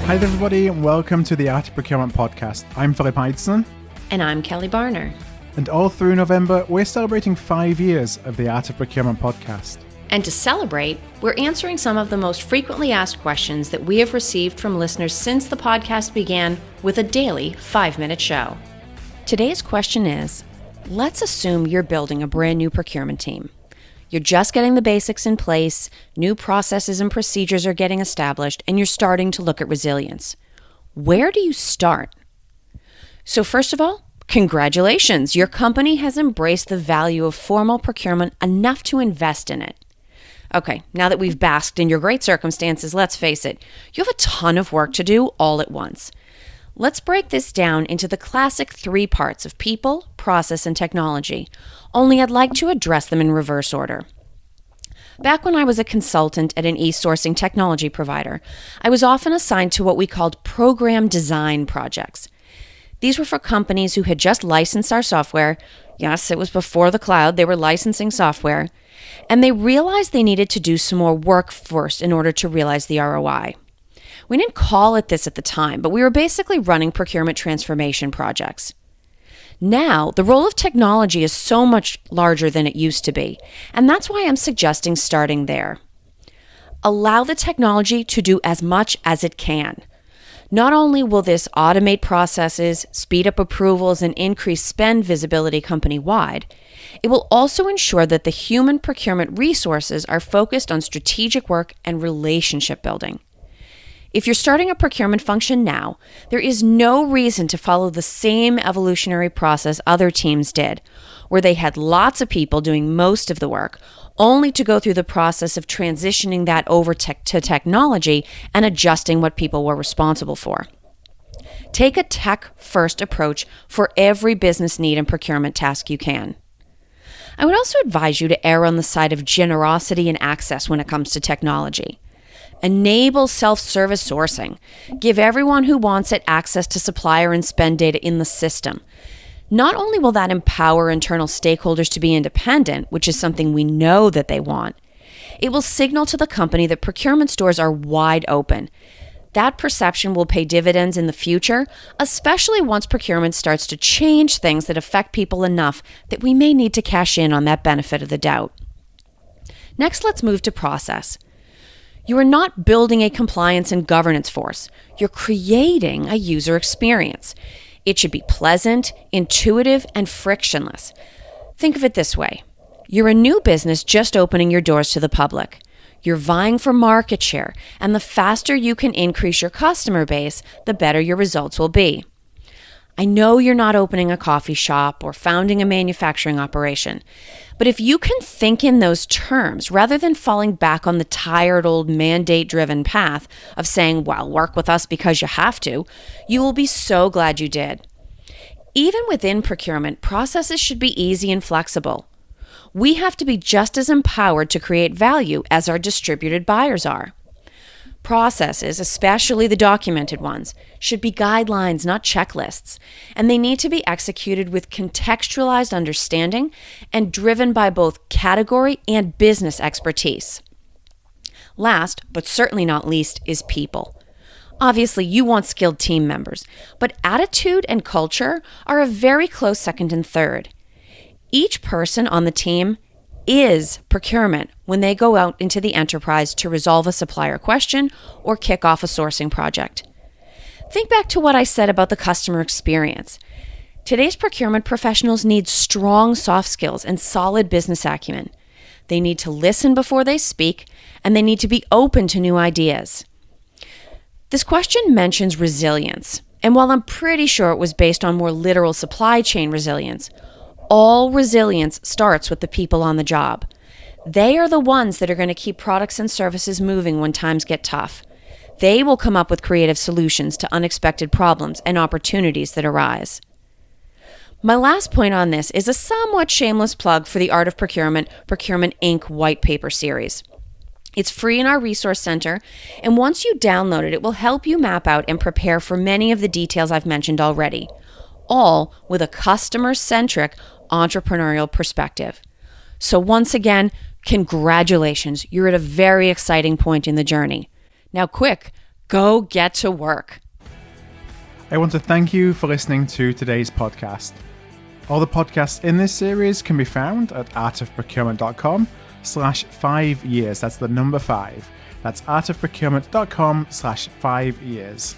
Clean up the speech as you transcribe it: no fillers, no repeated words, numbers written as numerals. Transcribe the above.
Hi there, everybody, and welcome to the Art of Procurement podcast. I'm Philip Ideson. And I'm Kelly Barner. And all through November, we're celebrating 5 years of the Art of Procurement podcast. And to celebrate, we're answering some of the most frequently asked questions that we have received from listeners since the podcast began with a daily 5-minute show. Today's question is, let's assume you're building a brand new procurement team. You're just getting the basics in place, new processes and procedures are getting established, and you're starting to look at resilience. Where do you start? So first of all, congratulations. Your company has embraced the value of formal procurement enough to invest in it. Okay, now that we've basked in your great circumstances, let's face it, you have a ton of work to do all at once. Let's break this down into the classic 3 parts of people, process, and technology, only I'd like to address them in reverse order. Back when I was a consultant at an e-sourcing technology provider, I was often assigned to what we called program design projects. These were for companies who had just licensed our software. Yes, it was before the cloud, they were licensing software, and they realized they needed to do some more work first in order to realize the ROI. We didn't call it this at the time, but we were basically running procurement transformation projects. Now, the role of technology is so much larger than it used to be, and that's why I'm suggesting starting there. Allow the technology to do as much as it can. Not only will this automate processes, speed up approvals, and increase spend visibility company-wide, it will also ensure that the human procurement resources are focused on strategic work and relationship building. If you're starting a procurement function now, there is no reason to follow the same evolutionary process other teams did, where they had lots of people doing most of the work, only to go through the process of transitioning that over to technology and adjusting what people were responsible for. Take a tech-first approach for every business need and procurement task you can. I would also advise you to err on the side of generosity and access when it comes to technology. Enable self-service sourcing. Give everyone who wants it access to supplier and spend data in the system. Not only will that empower internal stakeholders to be independent, which is something we know that they want, it will signal to the company that procurement stores are wide open. That perception will pay dividends in the future, especially once procurement starts to change things that affect people enough that we may need to cash in on that benefit of the doubt. Next, let's move to process. You are not building a compliance and governance force. You're creating a user experience. It should be pleasant, intuitive, and frictionless. Think of it this way. You're a new business just opening your doors to the public. You're vying for market share, and the faster you can increase your customer base, the better your results will be. I know you're not opening a coffee shop or founding a manufacturing operation, but if you can think in those terms rather than falling back on the tired old mandate-driven path of saying, well, work with us because you have to, you will be so glad you did. Even within procurement, processes should be easy and flexible. We have to be just as empowered to create value as our distributed buyers are. Processes, especially the documented ones, should be guidelines, not checklists, and they need to be executed with contextualized understanding and driven by both category and business expertise. Last, but certainly not least, is people. Obviously, you want skilled team members, but attitude and culture are a very close second and third. Each person on the team is procurement when they go out into the enterprise to resolve a supplier question or kick off a sourcing project. Think back to what I said about the customer experience. Today's procurement professionals need strong soft skills and solid business acumen. They need to listen before they speak, and they need to be open to new ideas. This question mentions resilience, and while I'm pretty sure it was based on more literal supply chain resilience, all resilience starts with the people on the job. They are the ones that are going to keep products and services moving when times get tough. They will come up with creative solutions to unexpected problems and opportunities that arise. My last point on this is a somewhat shameless plug for the Art of Procurement, Procurement Inc. white paper series. It's free in our resource center, and once you download it, it will help you map out and prepare for many of the details I've mentioned already, all with a customer-centric entrepreneurial perspective. So once again, congratulations. You're at a very exciting point in the journey. Now quick, Go get to work. I want to thank you for listening to today's podcast. All the podcasts in this series can be found at artofprocurement.com/5 years. That's the number 5. That's artofprocurement.com/5 years.